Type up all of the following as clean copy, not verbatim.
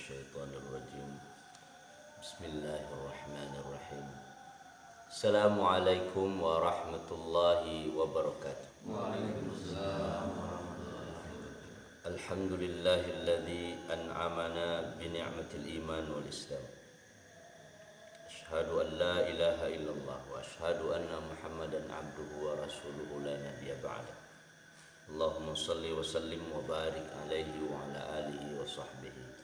الشيطان الرجيم بسم الله الرحمن الرحيم السلام عليكم ورحمة الله وبركاته وعليكم السلام ورحمة الله وبركاته الحمد لله الذي أنعمنا بنعمة الإيمان والإسلام أشهد أن لا إله إلا الله وأشهد أن محمدا عبده ورسوله لا نبي بعده اللهم صل وسلم وبارك عليه وعلى آله وصحبه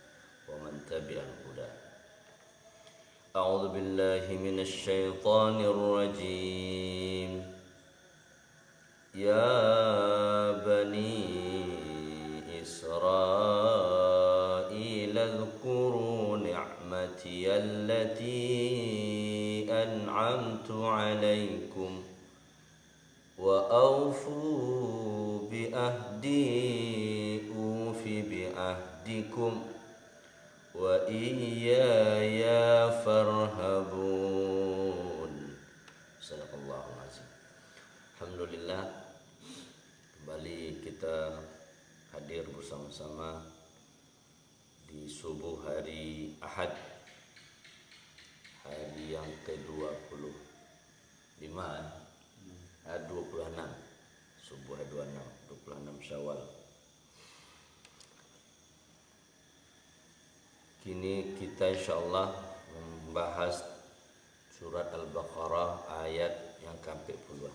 ومن تبع الهدى أعوذ بالله من الشيطان الرجيم يا بني إسرائيل اذكروا نعمتي التي أنعمت عليكم وأوفوا بأهدي أوف بأهدكم وإياي فارهبون. Sadaqallahul azim. Alhamdulillah, kembali kita hadir bersama-sama di subuh hari Ahad, hari yang ke-25, 26, subuh 26 Syawal. Kini kita insyaallah membahas surat Al-Baqarah ayat yang ke-40.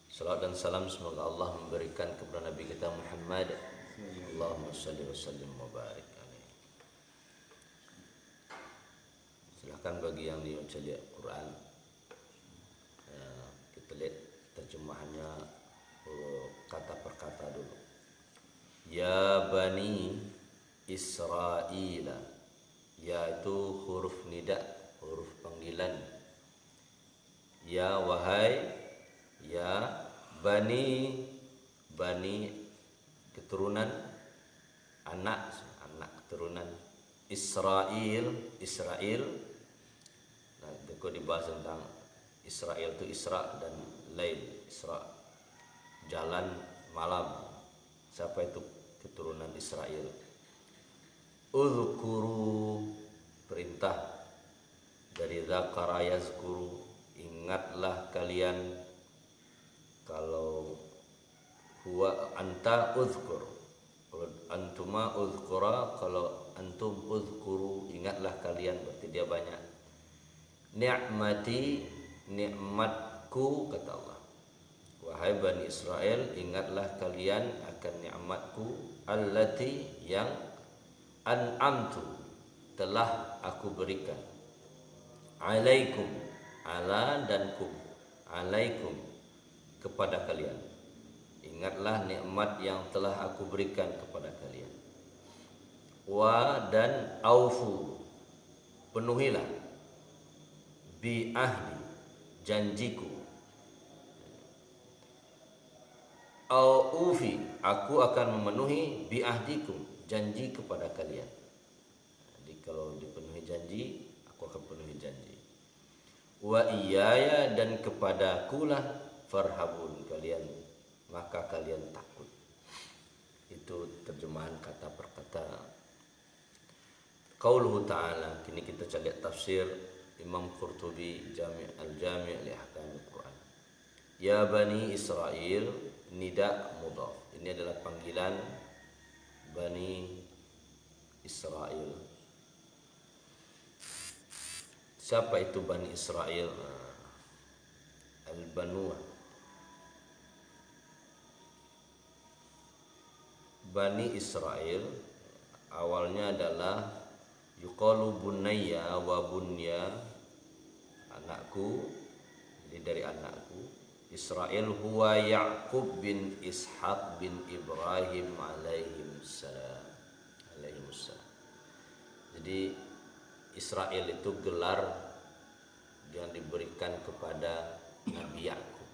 Salawat dan salam semoga Allah memberikan kepada Nabi kita Muhammad. Allahumma shalli wa sallim wa barik alaihi. Silakan bagi yang dibaca lihat Quran, kita lihat terjemahannya kata per kata dulu. Ya Bani Israel, yaitu huruf nida, huruf panggilan. Ya wahai, ya Bani, Bani keturunan, anak keturunan Israel. Nah, itu dibahas tentang Israel itu Isra dan Lail. Isra jalan malam. Siapa itu keturunan Israel? Uzkuru, perintah dari zakara yazkuru, ingatlah kalian. Kalau huwa anta uzkur, kalau antuma uzkura, kalau antum uzkuru, ingatlah kalian, berarti dia banyak. Ni'mati, nikmatku, kata Allah. Wahai Bani Israel, ingatlah kalian akan nikmatku allati, yang an'amtu, telah aku berikan. Alaikum, ala dan kum, alaikum, kepada kalian. Ingatlah nikmat yang telah aku berikan kepada kalian. Wa dan aufu, penuhilah. Bi ahdi, janjiku. Au ufi, aku akan memenuhi. Bi ahdikum, janji kepada kalian. Jadi kalau dipenuhi janji, aku akan penuhi janji. Wa iyaya, dan kepadakulah farhabun, kalian, maka kalian takut. Itu terjemahan kata per kata. Qauluhu ta'ala, kini kita lihat tafsir Imam Qurtubi Al-Jami' li Ahkamil Quran. Ya Bani Israel, nida mudhaf. Ini adalah panggilan Bani Israel. Siapa itu Bani Israel? Al-Banuah. Bani Israel awalnya adalah yuqalu bunayya wa bunya, anakku, jadi dari anakku. Israel huwa Ya'qub bin Ishaq bin Ibrahim alaihissalam. Jadi Israel itu gelar yang diberikan kepada Nabi Ya'qub.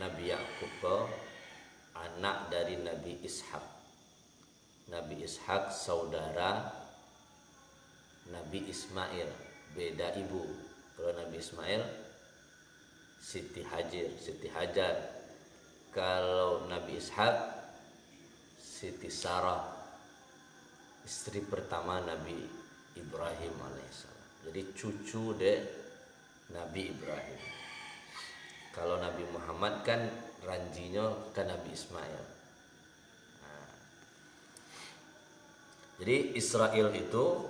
Nabi Ya'qub anak dari Nabi Ishaq. Nabi Ishaq saudara Nabi Ismail, beda ibu. Kalau Nabi Ismail Siti Hajar. Kalau Nabi Ishaq Siti Sarah istri pertama Nabi Ibrahim alaihissalam. Jadi cucu de Nabi Ibrahim. Kalau Nabi Muhammad kan ranjinya ke Nabi Ismail. Jadi Israel itu,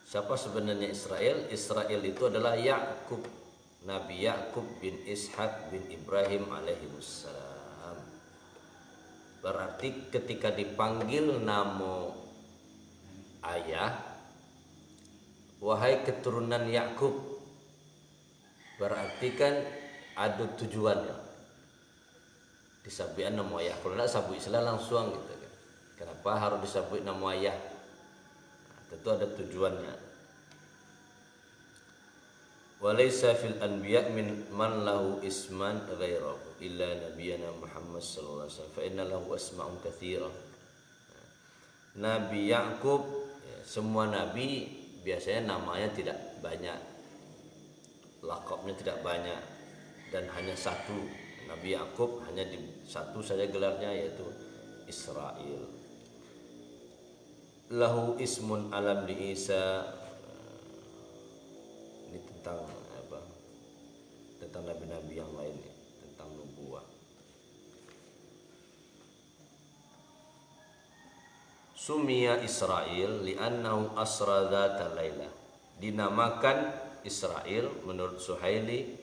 siapa sebenarnya Israel? Israel itu adalah Yakub, Nabi Yakub bin Ishak bin Ibrahim alaihissalam. Berarti ketika dipanggil nama ayah, wahai keturunan Yakub, berarti kan ada tujuannya. Disabikan nama ayah. Kalau tidak sabut istilah langsung gitu kan. Kenapa harus disebut nama ayah? Nah, tentu ada tujuannya. Walaysa fil anbiya min man lahu isman ghairahu illa nabiyana Muhammad sallallahu alaihi wasallam fa inna lahu asma'un katsira. Nabi Yakub, semua nabi biasanya namanya tidak banyak, lakabnya tidak banyak, dan hanya satu. Nabi Yakub hanya satu saja gelarnya, yaitu Israel. Lahu ismun alam li Isa. Ini tentang apa? Tentang nabi-nabi yang lain, tentang nubuah. Sumiya Israel li'annahu asra dzata laila. Dinamakan Israel menurut Suhaili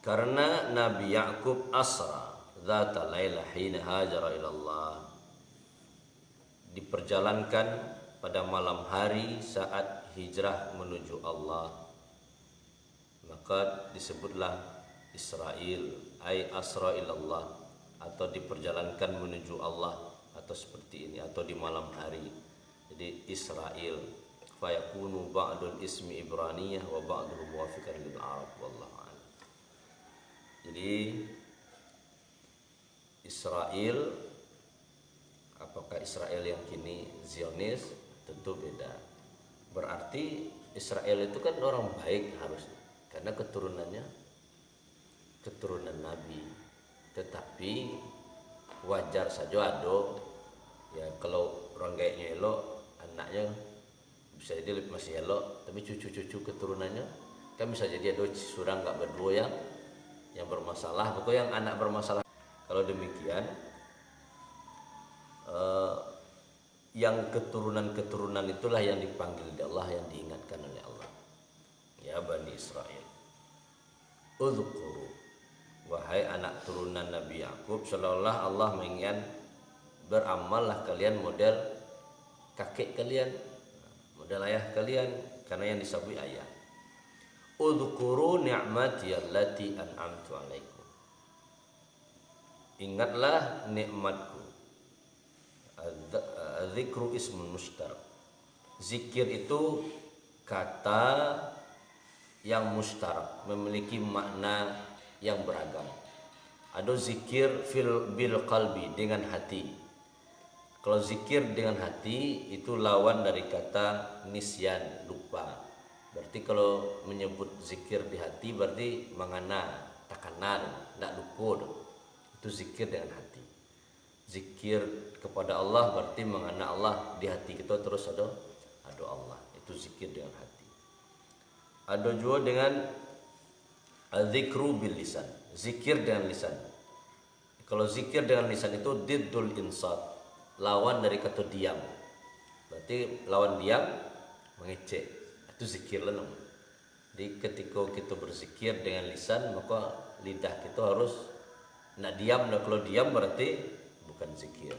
karena Nabi Yakub asra dzata laila hina hajara ila Allah, diperjalankan pada malam hari saat hijrah menuju Allah, maka disebutlah Israel, ay asra ilallah, atau diperjalankan menuju Allah, atau seperti ini, atau di malam hari. Jadi Israel fayakunu ba'dul ismi Ibraniyah wa ba'dul muwafiqan lil Arab, wallahu a'lam. Jadi Israel, apakah Israel yang kini Zionis? Tentu beda. Berarti Israel itu kan orang baik harusnya, karena keturunannya keturunan Nabi. Tetapi wajar saja ada ya, kalau orang kayaknya elok, anaknya bisa jadi masih elok, tapi cucu-cucu keturunannya kan bisa jadi ada surang nggak berdua yang bermasalah, pokoknya yang anak bermasalah. Kalau demikian, yang keturunan-keturunan itulah yang dipanggil oleh Allah, yang diingatkan oleh Allah. Ya Bani Israel, udzkuru, wahai anak turunan Nabi Yakub, seolah-olah Allah mengingat beramallah kalian model kakek kalian, model ayah kalian, karena yang disebut ayah. Udzkuru ni'mati allati an'amtu alaikum, ingatlah nikmatku. Zikru ismun mustarak. Zikir itu kata yang mustarak, memiliki makna yang beragam. Ada zikir bil qalbi, dengan hati. Kalau zikir dengan hati itu lawan dari kata nisyan, lupa. Berarti kalau menyebut zikir di hati berarti mengana, takanan, tidak lupa. Itu zikir dengan hati. Zikir kepada Allah berarti mengana Allah di hati kita, terus ada Allah. Itu zikir dengan hati. Ada juga dengan zikru bil lisan, zikir dengan lisan. Kalau zikir dengan lisan itu diddul insat, lawan dari kata diam. Berarti lawan diam mengecek, itu zikir lah namanya. Jadi ketika kita berzikir dengan lisan, maka lidah kita harus nak diam. Nah, kalau diam berarti bukan zikir.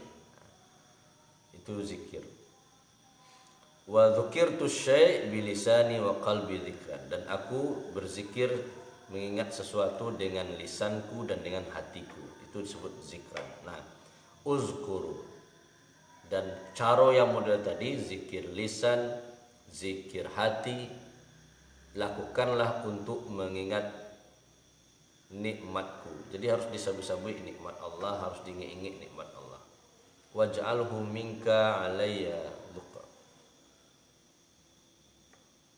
Itu zikir. Wa dzukirtu syai' bilisani wa qalbi dzikran, dan aku berzikir mengingat sesuatu dengan lisanku dan dengan hatiku, itu disebut zikran. Nah, uzkuru, dan cara yang model tadi, zikir lisan, zikir hati, lakukanlah untuk mengingat nikmatku. Jadi harus disabu-sabu nikmat Allah, harus diingat-ingat nikmat Allah. Waj'alhu minka alayya dzukra.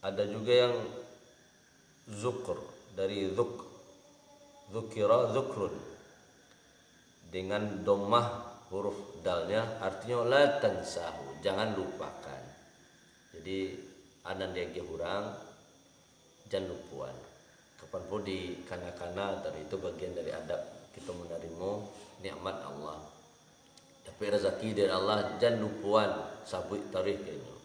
Ada juga yang zukr, dari dzukira dzukrun, dengan dhammah huruf dalnya artinya la tansahu, jangan lupakan. Jadi anan dia hurang jangan lupuan. Kapan pun di kana-kana tadi itu bagian dari adab kita menerima nikmat Allah. Tapi rezeki dari Allah jangan lupuan sabuk tarikh kayaknya.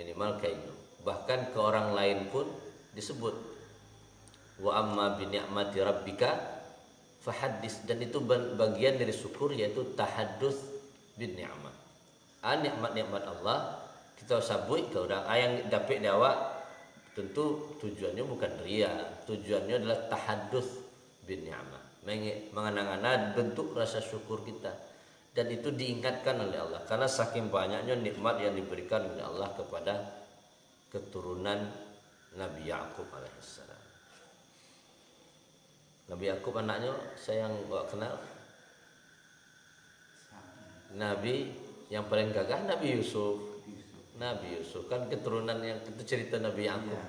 Minimal kayaknya. Bahkan ke orang lain pun disebut wa amma bi ni'mati rabbika fahaddis, dan itu bagian dari syukur yaitu tahaddus bin ni'mah. Nikmat-nikmat Allah kita sabut ke orang yang dapat dakwah, tentu tujuannya bukan ria, tujuannya adalah tahaddus bin ni'mah, mengenang-enang bentuk rasa syukur kita, dan itu diingatkan oleh Allah karena saking banyaknya nikmat yang diberikan oleh Allah kepada keturunan Nabi Yakub alaihissalam. Nabi Yakub anaknya saya yang gak kenal. Nabi yang paling gagah Nabi Yusuf. Nabi Yusuf kan keturunan yang itu cerita Nabi Yakub.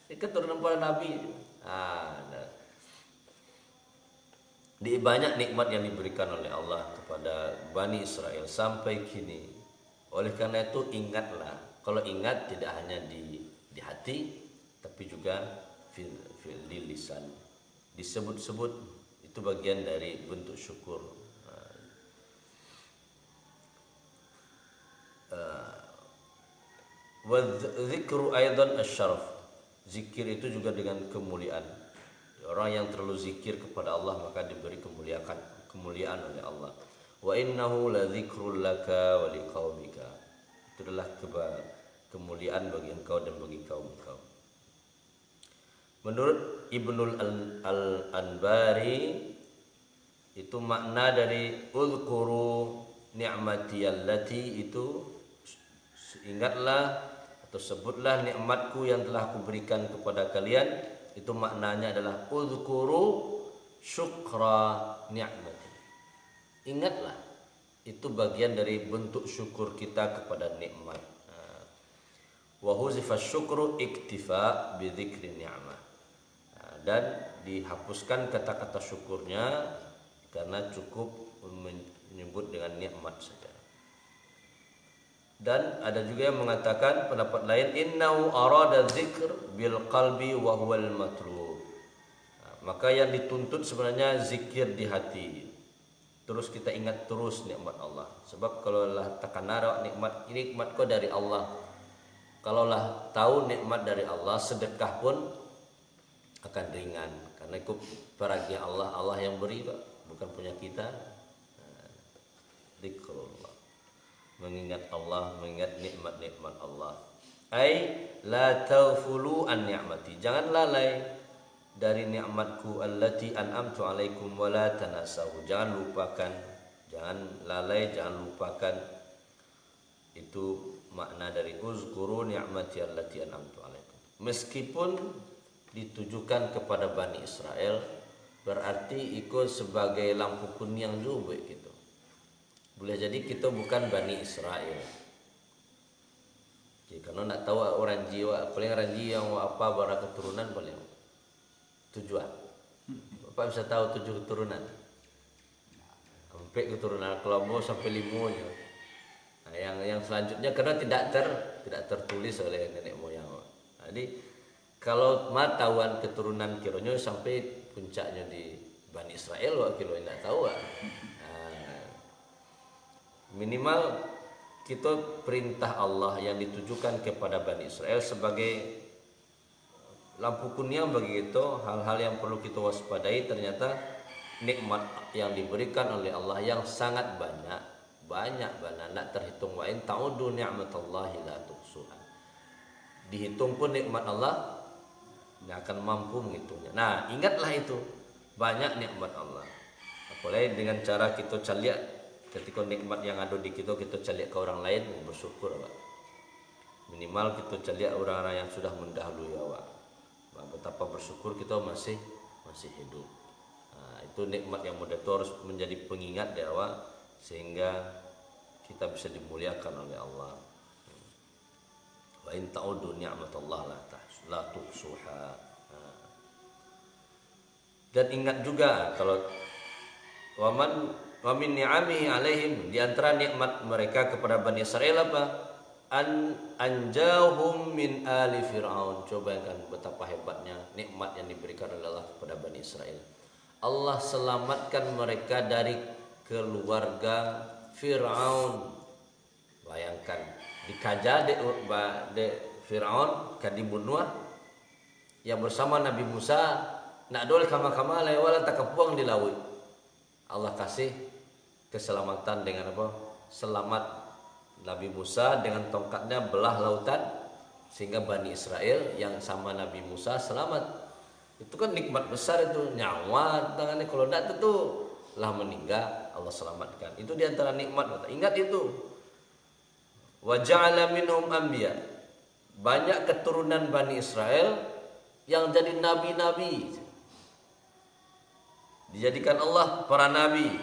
Ini keturunan para nabi. Di banyak nikmat yang diberikan oleh Allah kepada Bani Israel sampai kini. Oleh karena itu ingatlah. Kalau ingat tidak hanya di hati, tapi juga di lisan. Disebut-sebut itu bagian dari bentuk syukur. Wa dzikru aidan asyaraf. Zikir itu juga dengan kemuliaan. Orang yang terlalu zikir kepada Allah maka diberi kemuliaan oleh Allah. Wa innahu ladzikrul laka wa liqaumika. Itu adalah kemuliaan bagi engkau dan bagi kaum engkau. Menurut Ibnul Al-Anbari itu makna dari uzkuru ni'mati allati itu ingatlah atau sebutlah nikmatku yang telah aku berikan kepada kalian, itu maknanya adalah uzkuru syukra ni'mati. Ingatlah, itu bagian dari bentuk syukur kita kepada nikmat. Wa huzifa syukru iktifa bi dzikri ni'mah. Dan dihapuskan kata-kata syukurnya karena cukup menyebut dengan nikmat saja. Dan ada juga yang mengatakan pendapat lain innahu arada dzikr bil qalbi wa huwal matlub. Maka yang dituntut sebenarnya zikir di hati. Terus kita ingat terus nikmat Allah. Sebab kalau lah takanara nikmat kau dari Allah. Kalaulah tahu nikmat dari Allah, sedekah pun akan ringan karena itu beragia Allah yang beri, bukan punya kita. Zikrullah, mengingat Allah, mengingat nikmat-nikmat Allah. Ai la taghfulu an ni'mati, jangan lalai dari nikmatku allati an'amtu alaikum wa la tanasahu, jangan lupakan, jangan lalai, jangan lupakan. Itu makna dari uzkuru ni'mati allati an'amtu alaikum. Meskipun ditujukan kepada Bani Israel, berarti ikut sebagai lampu kuning juga gitu. Boleh jadi kita bukan Bani Israel. Jadi kalau nak tahu orang jiwa, paling orang jiwa yang apa bara keturunan paling tujuan. Bapak bisa tahu 7 keturunan. Sampai keturunan Kelompok sampai 5 nya. Nah, yang selanjutnya karena tidak tertulis oleh nenek moyang. Jadi kalau matahuan keturunan kironya sampai puncaknya di Bani Israel, wak kilo tidak tahu. Minimal kita perintah Allah yang ditujukan kepada Bani Israel sebagai lampu kuning bagi kita, hal-hal yang perlu kita waspadai. Ternyata nikmat yang diberikan oleh Allah yang sangat banyak nak terhitung. Wa in ta'udu ni'matallahi la tuhsuha. Dihitung pun nikmat Allah tidak akan mampu menghitungnya. Nah, ingatlah itu banyak nikmat Allah. Apalagi dengan cara kita caliak ketika nikmat yang ada di kita caliak ke orang lain, bersyukur, Pak. Minimal kita caliak orang-orang yang sudah mendahului awak. Betapa bersyukur kita masih hidup. Nah, itu nikmat yang mudah itu harus menjadi pengingat dari awak sehingga kita bisa dimuliakan oleh Allah. Wa in ta'udu ni'matallah la tuhsuha. Dan ingat juga kalau waman wa min ni'amihi alaihim, di antara nikmat mereka kepada Bani Israel apa? Anjahum min ali Fir'aun. Coba kan betapa hebatnya nikmat yang diberikan oleh Allah kepada Bani Israel. Allah selamatkan mereka dari keluarga Fir'aun. Bayangkan dikaja de Fir'aun kan dibunuh yang bersama Nabi Musa nak dol kama-kama lewat tak kepuang di laut. Allah kasih keselamatan dengan apa? Selamat Nabi Musa dengan tongkatnya belah lautan sehingga Bani Israel yang sama Nabi Musa selamat. Itu kan nikmat besar itu, nyawa tangannya, kalau tidak itu lah meninggal, Allah selamatkan. Itu diantara nikmat. Ingat itu. Wa ja'ala minhum anbiya. Banyak keturunan Bani Israel yang jadi nabi-nabi. Dijadikan Allah para nabi.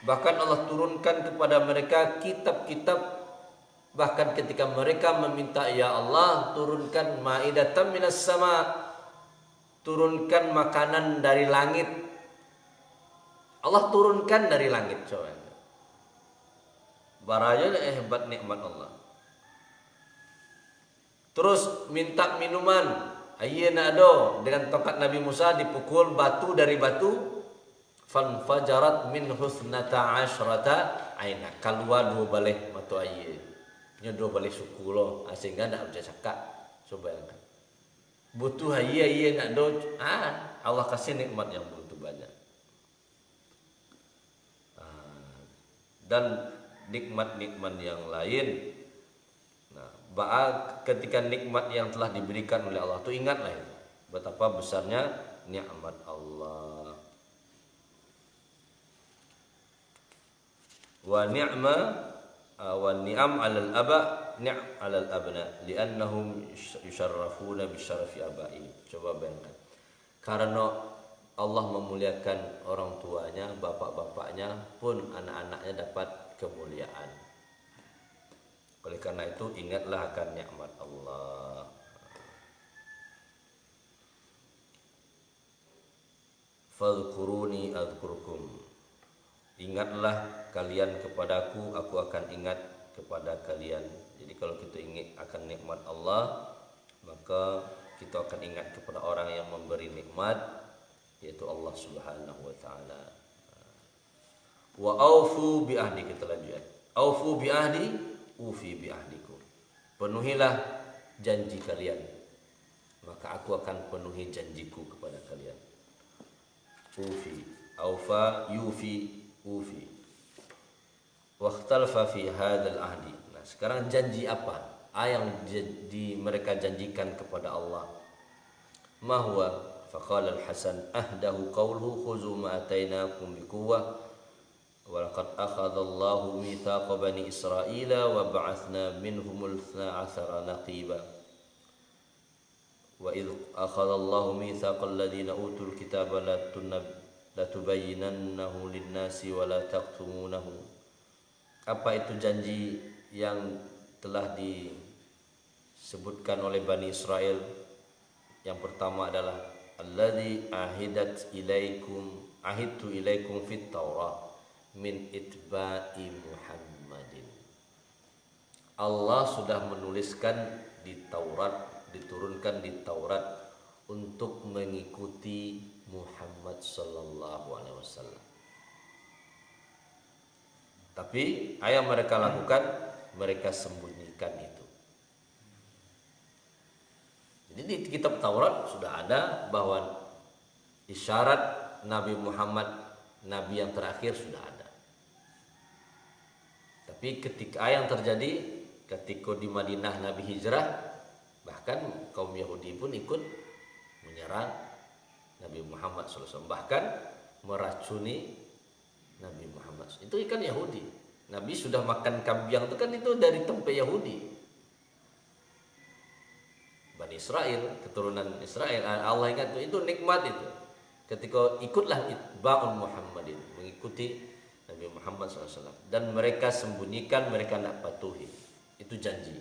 Bahkan Allah turunkan kepada mereka kitab-kitab. Bahkan ketika mereka meminta, ya Allah turunkan ma'idatan minas sama, turunkan makanan dari langit. Allah turunkan dari langit. Coba. Baranya hebat nikmat Allah. Terus minta minuman. Ayyana ado, dengan tongkat Nabi Musa dipukul batu dari batu. Fanfajarat min husnata asyrata aina, keluar 2 balih mata air. Nya 2 balih suku lo, sehingga ndak bisa cakap. Coba kan. Butuh air nak do, Allah kasih nikmat yang begitu banyak. Dan nikmat-nikmat yang lain. Nah, ketika nikmat yang telah diberikan oleh Allah itu ingatlah itu, betapa besarnya nikmat Allah. Wa ni'ma wa ni'am 'alal aba ni'am 'alal abna li'annahum yusharrafuna bi syarafi abai. Coba bayangkan. Karena Allah memuliakan orang tuanya, bapak-bapaknya pun anak-anaknya dapat kemuliaan. Oleh karena itu ingatlah akan nikmat Allah. Fadhkuruni adzkurkum. Ingatlah kalian kepadaku, aku akan ingat kepada kalian. Jadi kalau kita ingat akan nikmat Allah, maka kita akan ingat kepada orang yang memberi nikmat, yaitu Allah Subhanahu wa taala. Wa aufu bi ahdi, kita lanjutkan. Aufu bi ahdi, ufi bi ahdikum. Penuhilah janji kalian, maka aku akan penuhi janjiku kepada kalian. Ufi, aufa, yufi, ufi. Wakhtalafa fi hadzal ahdi. Nah, sekarang janji apa? Yang mereka janjikan kepada Allah. Ma huwa? Faqala al-Hasan ahdahu qawluhu khuzu ma atainakum biquwwah wa laqad akhadha Allahu mithaqa bani Israila wa ba'athna minhumul 12 naqiba. Wa idh akhadha Allahu mithaqa alladhina utul kitaba la tubayyinannahu lin-nasi wa la taqtumunahu. Apa itu janji yang telah disebutkan oleh Bani Israel? Yang pertama adalah alladzi ahidtu ilaikum fit Taurat min itba'i Muhammadin. Allah sudah menuliskan di Taurat, diturunkan di Taurat untuk mengikuti Muhammad sallallahu alaihi wasallam. Tapi yang mereka lakukan, mereka sembunyikan itu. Jadi di kitab Taurat sudah ada bahwa isyarat Nabi Muhammad, Nabi yang terakhir, sudah ada. Tapi ketika yang terjadi ketika di Madinah Nabi hijrah, bahkan kaum Yahudi pun ikut menyerang Nabi Muhammad SAW, bahkan meracuni Nabi Muhammad. Itu kan Yahudi. Nabi sudah makan kambiang itu kan itu dari tempat Yahudi. Bani Israel, keturunan Israel. Allah ingat itu nikmat itu. Ketika ikutlah itba'un Muhammadin, mengikuti Nabi Muhammad SAW. Dan mereka sembunyikan, mereka tidak patuhi. Itu janji.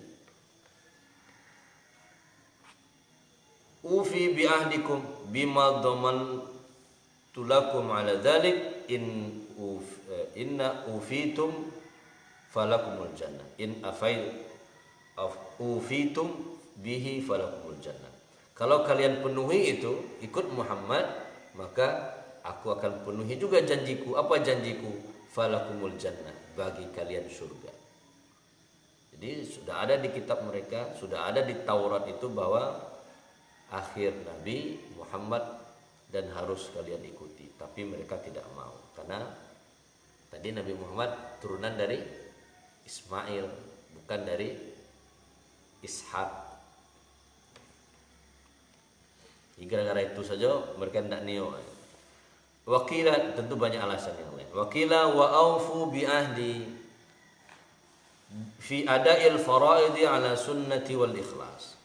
Ufi bi'ahdikum bima dhamantu lakum ala dhalik in inna ufitum falakumul jannah in ufitum bihi falakumul jannah. Kalau kalian penuhi itu, ikut Muhammad, maka aku akan penuhi juga janjiku. Apa janjiku? Falakumul jannah, bagi kalian surga. Jadi sudah ada di kitab mereka, sudah ada di Taurat itu bahwa akhir Nabi Muhammad dan harus kalian ikuti. Tapi mereka tidak mau, karena tadi Nabi Muhammad turunan dari Ismail, bukan dari Ishak. Gara-gara itu saja mereka tidak neo. Wakila, tentu banyak alasan yang lain. Wakila wa aufu bi ahdi fi ada'il faraidi ala sunnati wal ikhlas.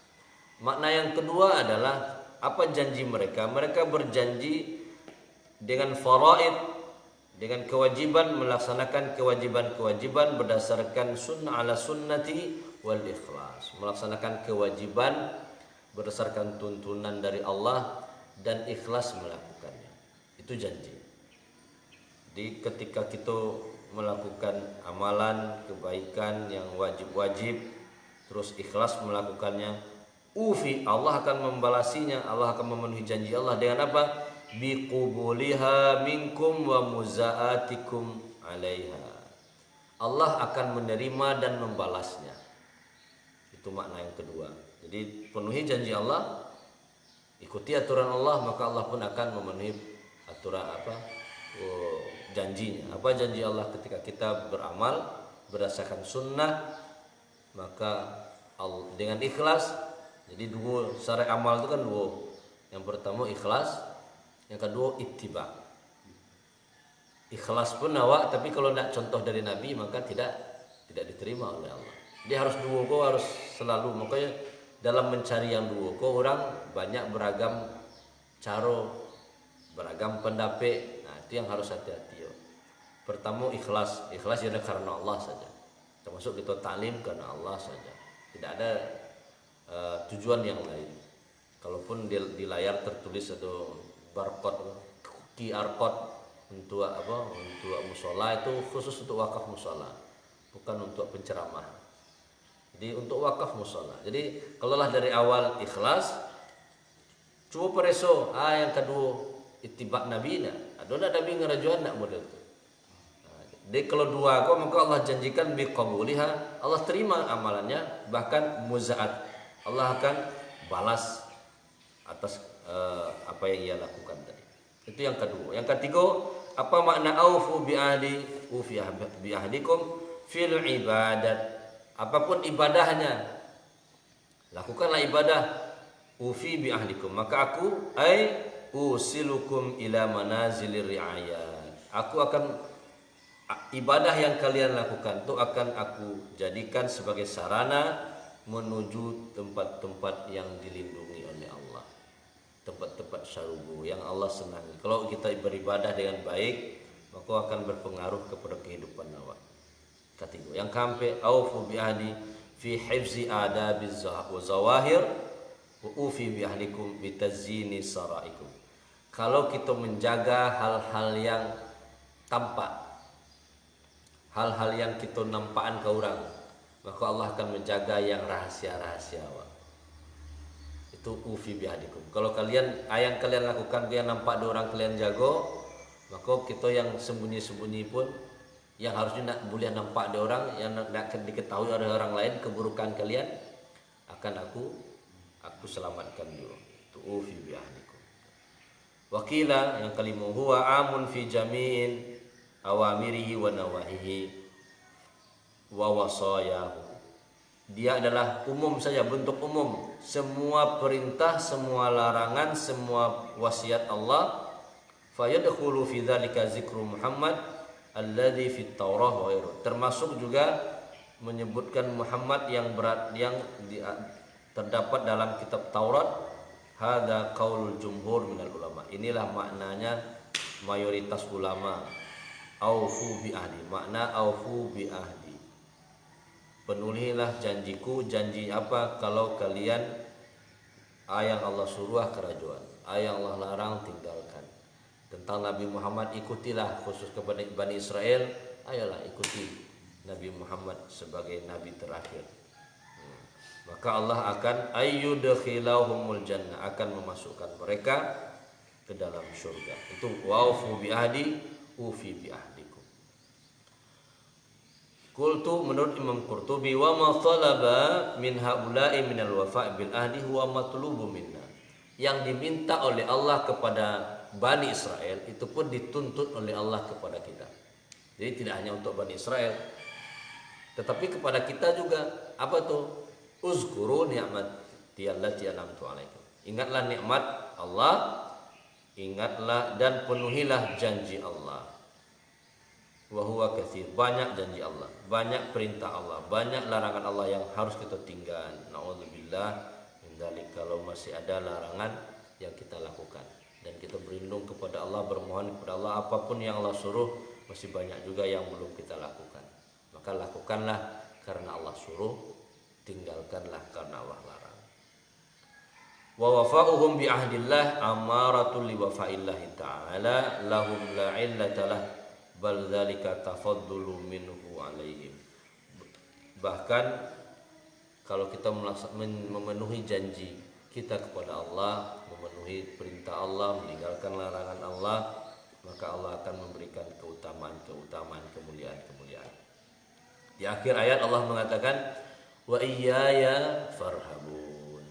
Makna yang kedua adalah apa janji mereka? Mereka berjanji dengan faraid, dengan kewajiban, melaksanakan kewajiban-kewajiban berdasarkan sunnah ala sunnati wal ikhlas, melaksanakan kewajiban berdasarkan tuntunan dari Allah dan ikhlas melakukannya. Itu janji. Jadi ketika kita melakukan amalan kebaikan yang wajib-wajib terus ikhlas melakukannya, ufi, Allah akan membalasinya, Allah akan memenuhi janji Allah dengan apa? Biqubuliha minkum wa muzaatikum alaiha. Allah akan menerima dan membalasnya. Itu makna yang kedua. Jadi penuhi janji Allah, ikuti aturan Allah, maka Allah pun akan memenuhi aturan janjinya. Apa janji Allah ketika kita beramal berdasarkan sunnah, maka dengan ikhlas. Jadi dua syarat amal itu kan dua. Yang pertama ikhlas, yang kedua ittiba. Ikhlas pun awak, tapi kalau tidak contoh dari Nabi maka tidak diterima oleh Allah. Dia harus dua, kau harus selalu. Makanya dalam mencari yang dua, kau orang banyak beragam cara, beragam pendapat. Nah itu yang harus hati-hati. Pertama ikhlas ya karena Allah saja. Termasuk kita taklim karena Allah saja. Tidak ada tujuan yang lain. Kalaupun di layar tertulis atau barcode, QR code untuk musola, itu khusus untuk wakaf musola, bukan untuk penceramah. Jadi untuk wakaf musola. Jadi kalaulah dari awal ikhlas, coba pereso. Yang kedua itibak Nabi na. Ada Nabi ngerajuan nak model itu. Jadi kalau dua kok maka Allah janjikan biqabuliha, Allah terima amalannya, bahkan muzaat. Allah akan balas atas apa yang ia lakukan tadi. Itu yang kedua. Yang ketiga, apa makna aufu bi ahdi, ufi bi ahdikum fil ibadat. Apapun ibadahnya, lakukanlah ibadah. Ufi bi ahdikum, maka aku usilukum ila manazilir ri'ayat. Aku akan ibadah yang kalian lakukan itu akan aku jadikan sebagai sarana menuju tempat-tempat yang dilindungi oleh Allah, tempat-tempat syarbu yang Allah senangi. Kalau kita beribadah dengan baik, maka akan berpengaruh kepada kehidupan awak. Ketiga, yang keempat, aufu bi ahdi fi hifzi adabiz zawahir wa ufi bi ahlikum bi tazyini saraikum. Kalau kita menjaga hal-hal yang tampak, hal-hal yang kita nampakan ke orang, maka Allah akan menjaga yang rahasia-rahasia awak. Itu ufi bi ahdikum. Kalau kalian yang kalian lakukan, yang nampak ada orang kalian jaga, maka kita yang sembunyi-sembunyi pun, yang harusnya nak boleh nampak ada orang, yang nak diketahui oleh orang lain keburukan kalian, akan aku selamatkan juga. Itu ufi bi ahdikum. Wakila yang kelima, huwa amun fi jami'in awamirihi wa nawahihi wa wasayahu. Dia adalah umum saja, bentuk umum. Semua perintah, semua larangan, semua wasiat Allah. Fayadkhulu fi dzalika zikru Muhammad alladzi fit Taurah wa ghairuh. Termasuk juga menyebutkan Muhammad yang terdapat dalam kitab Taurat. Hadza qaulul jumhur minal ulama. Inilah maknanya mayoritas ulama. Aufu bi ahdi, makna aufu bi ahdi, penuhilah janjiku. Janji apa? Kalau kalian yang Allah suruh kerajaan, yang Allah larang tinggalkan. tentang Nabi Muhammad, ikutilah, khusus kepada Bani Israel, ayolah ikuti Nabi Muhammad sebagai nabi terakhir. Maka Allah akan ayyudkhilahumul jannah, akan memasukkan mereka ke dalam surga. Itu wa'fu bi ahdi ufi bi ahdikum. Qultu, menurut Imam Qurtubi, wa ma talaba min haula'i minal wafa' bil ahdi huwa matlubu minna. Yang diminta oleh Allah kepada Bani Israel itu pun dituntut oleh Allah kepada kita. Jadi tidak hanya untuk Bani Israel, tetapi kepada kita juga. Apa tuh? Uzkuru ni'mati allati an'amtu 'alaikum. Ingatlah nikmat Allah, ingatlah dan penuhilah janji Allah. Wa huwa katsir, banyak janji Allah, banyak perintah Allah, banyak larangan Allah yang harus kita tinggal. Nauzubillah min dzalik, kalau masih ada larangan yang kita lakukan. Dan kita berlindung kepada Allah, bermohon kepada Allah, apapun yang Allah suruh, masih banyak juga yang belum kita lakukan. Maka lakukanlah karena Allah suruh, tinggalkanlah karena Allah larang. Wa wafa'uhum bi ahdillah amaratul li wafa'illahi ta'ala lahum la illata lah bal dzalika tafaddulu minhu alaihim. Bahkan kalau kita memenuhi janji kita kepada Allah, memenuhi perintah Allah, meninggalkan larangan Allah, maka Allah akan memberikan keutamaan, kemuliaan. Di akhir ayat Allah mengatakan, wa iyaya farhabun.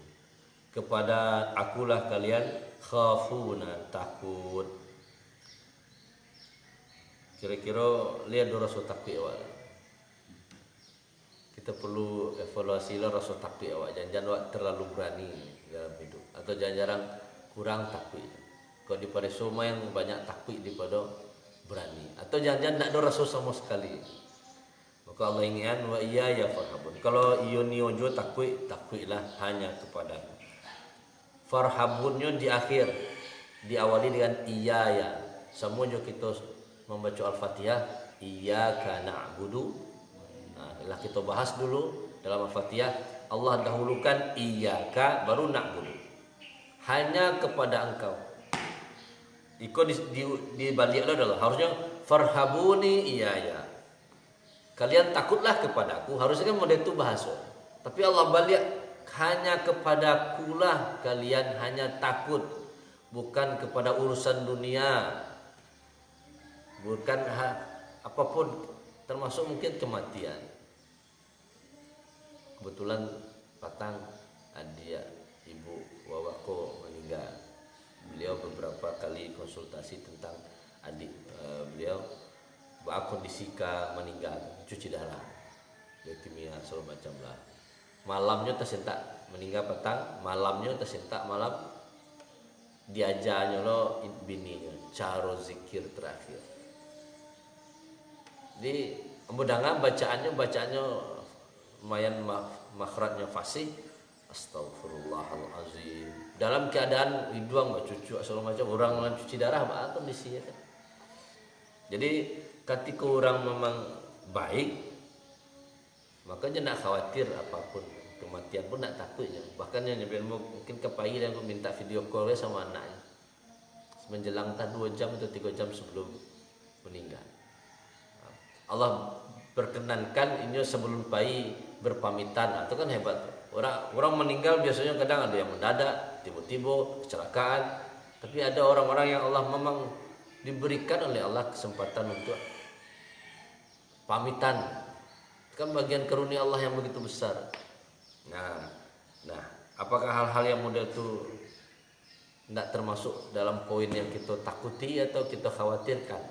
Kepada akulah kalian khafuna, takut. Kira-kira lihat rasa takut awak. Kita perlu evaluasi lah rasa takut awak. Jangan awak terlalu berani dalam hidup, atau jarang kurang takut. Kalau di pada semua yang banyak takut daripada berani, atau jangan tak ada rasa sama sekali. Maka Allah ingatkan wa iyaya farhabun. Kalau ioni ojo takutlah hanya kepada farhabunnya di akhir, diawali dengan iyaya. Semua jo kita membaca Al-Fatihah, iyyaka na'budu. Nah, kita bahas dulu dalam Al-Fatihah. Allah dahulukan iyyaka baru na'budu. Hanya kepada engkau. Iko dibalik adalah harusnya farhabuni iyaya. Kalian takutlah kepadaku. Harusnya kan model itu bahasa. Tapi Allah balik, hanya kepadakulah kalian hanya takut, bukan kepada urusan dunia, bukan apapun, termasuk mungkin kematian. Kebetulan patang adia ibu wawako meninggal. Beliau beberapa kali konsultasi tentang adik beliau, kondisika meninggal, cuci darah, leukemia segala macam lah. Malamnya tersentak meninggal petang, malamnya tersentak malam diajarnya lo bininya cara zikir terakhir. Di mudah-mudahan bacaannya lumayan makhrajnya fasih. Astagfirullahalazim. Dalam keadaan hidung cucu segala macam, orang cuci darah apa kondisinya kan. Jadi ketika orang memang baik, maka jangan khawatir apapun, kematian pun tak takutnya. Bahkan yang mungkin kepai dan minta video call sama anaknya menjelang 2 jam atau 3 jam sebelum meninggal. Allah berkenankan ini sebelum bayi berpamitan, atau kan hebat. Orang meninggal biasanya kadang ada yang mendadak, tiba-tiba kecelakaan. Tapi ada orang-orang yang Allah memang diberikan oleh Allah kesempatan untuk pamitan. Kan bagian karunia Allah yang begitu besar. Nah, apakah hal-hal yang model itu tidak termasuk dalam poin yang kita takuti atau kita khawatirkan?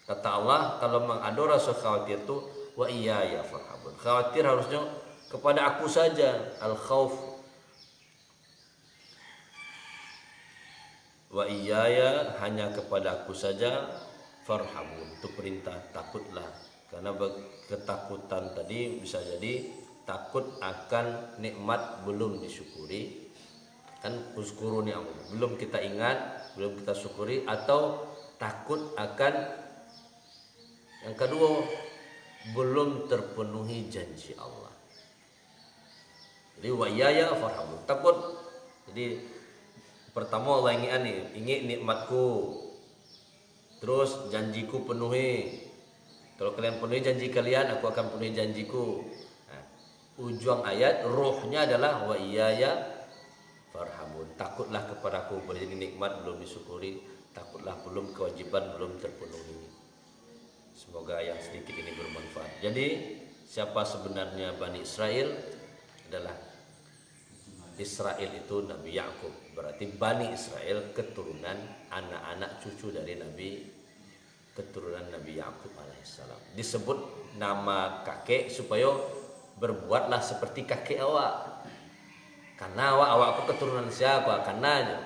Kata Allah, kalau memang ada rasa khawatir itu, wa iyaya farhabun. Khawatir harusnya kepada aku saja, al-khauf. Wa iyaya, hanya kepada aku saja, farhabun. Itu perintah, takutlah. Karena ketakutan tadi bisa jadi takut akan nikmat belum disyukuri. Kan uzkuru ni'am, belum kita ingat, belum kita syukuri, atau takut akan yang kedua, belum terpenuhi janji Allah. Jadi wa iyaya farhabun, takut. Jadi pertama Allah ingin nikmatku, Terus janjiku penuhi. Kalau kalian penuhi janji kalian, aku akan penuhi janjiku. Nah, ujung ayat ruhnya adalah wa iyaya farhabun. Takutlah kepadaku, boleh jadi nikmat belum disyukuri, takutlah belum kewajiban belum terpenuhi. Semoga yang sedikit ini bermanfaat. Jadi siapa sebenarnya Bani Israel adalah Israel itu Nabi Yakub. Berarti Bani Israel keturunan anak-anak cucu dari keturunan Nabi Yakub alaihissalam. Disebut nama kakek supaya berbuatlah seperti kakek awak. Karena awakku keturunan siapa? Karenanya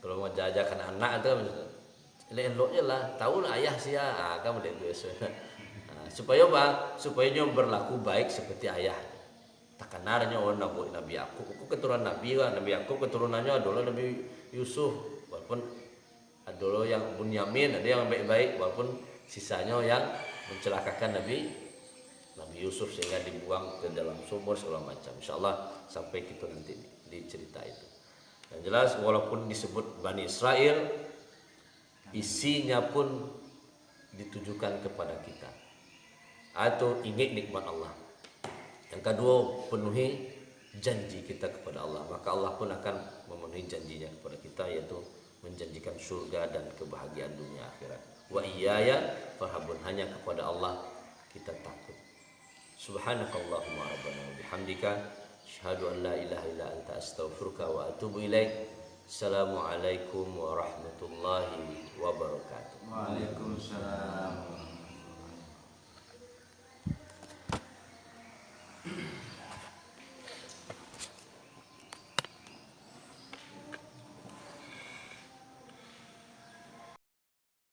kalau mau jajakan anak itu elok-eloknya lah, tahu lah ayah siapa, kamu lihat biasa. Supaya apa? Supaya dia berlaku baik seperti ayah. Tak kenalnya orang Nabi Yakub. Aku keturunan Nabi kan, Nabi Yakub keturunannya adalah Nabi Yusuf. Walaupun adalah yang Bunyamin, ada yang baik-baik, walaupun sisanya yang mencelakakan Nabi Yusuf sehingga dibuang ke dalam sumur segala macam. Insyaallah sampai kita nanti di cerita itu. Yang jelas walaupun disebut Bani Israel, isinya pun ditujukan kepada kita atau ingat nikmat Allah. Yang kedua, penuhi janji kita kepada Allah, maka Allah pun akan memenuhi janjinya kepada kita, yaitu menjanjikan surga dan kebahagiaan dunia akhirat. Wa iyaya farhabun, hanya kepada Allah kita takut. Subhanakallahumma rabbana wa bihamdika asyhadu an la ilaha illa anta astaghfiruka wa atubu ilaik. Assalamualaikum warahmatullahi wabarakatuh. Waalaikumsalam.